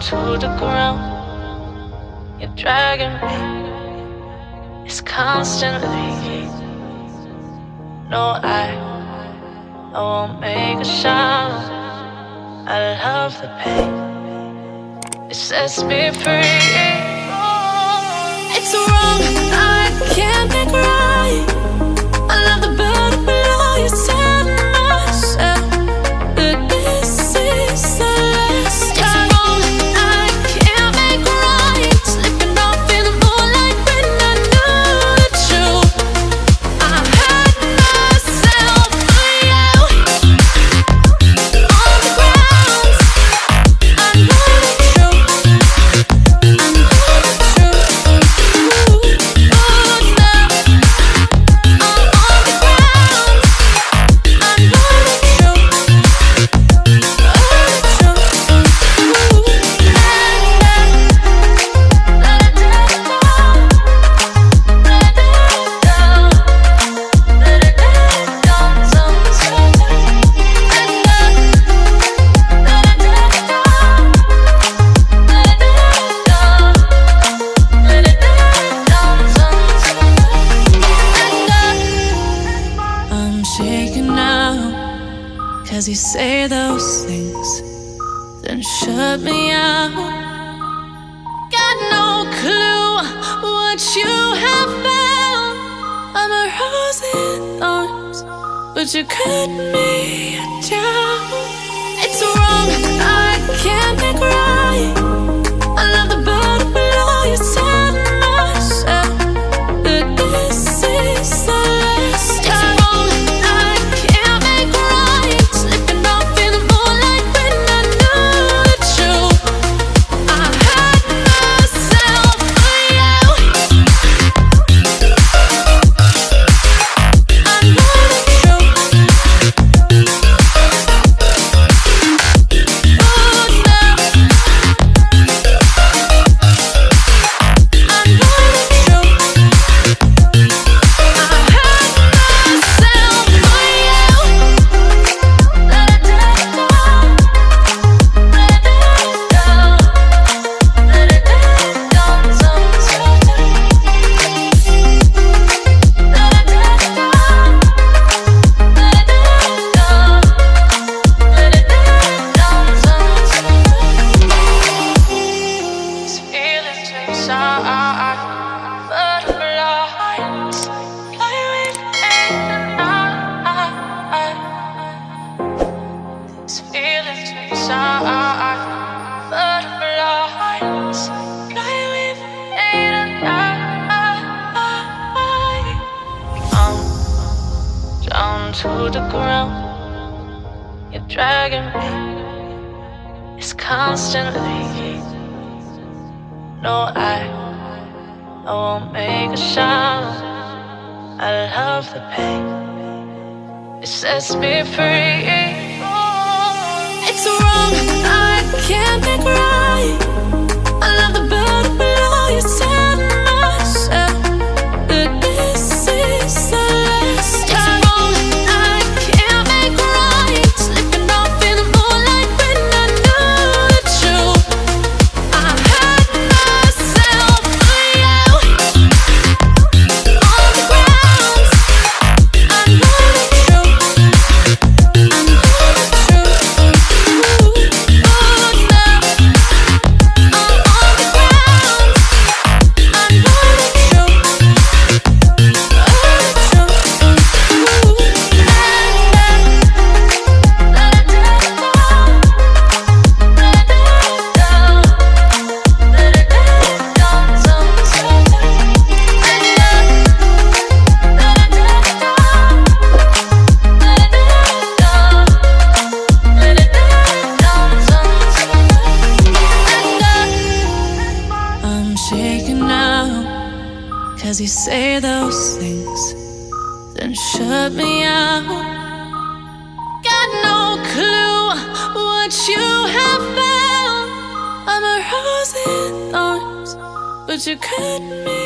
to the ground. You're dragging me. It's constantly. No, I won't make a sound. I love the pain. It sets me free. It's wrong, I can't make right. I love the bird below you. Tell myself that this is the last time. It's wrong, I can't make right. Slipping off in the moonlight when I knew the truth. I hurt myself for you. On the ground, I know the truth. I know the truth. Oh, now I'm on the ground. I know the truth. I'm shaking now, 'cause you say those things, then shut me out. Got no clue what you have found. I'm a rose in thorns, but you cut me down. It's wrong, I can't make right. I love the bird below you. Tell myself that this is the last time. It's wrong, I can't make right. Slipping off in the moonlight when I knew the truth. I hurt myself for you. I know the truth. Oh, now I know the truth. I hurt myself for you. Let it down, let it down, let it down, sometimes. Let it down, let it down, let it down, sometimes. These feelings inside, butterflies fly with me tonight. These feelings inside, butterflies fly with me tonight. I'm down to the ground. You're dragging me. It's constantly. No, I won't make a sound. I love the pain. It sets me free. It's wrong, I can't make right. I love the bird below you. Tell myself that this is the last time. It's wrong, I can't make right. Slipping off in the moonlight when I knew the truth. I hurt myself for you. On the ground, I know the truth. I know the truth. Oh, now I'm on the ground. I know the truth. I'm shaking now, 'cause you say those things, then shut me out. Got no clue what you have found. I'm a rose in thorns, but you cut me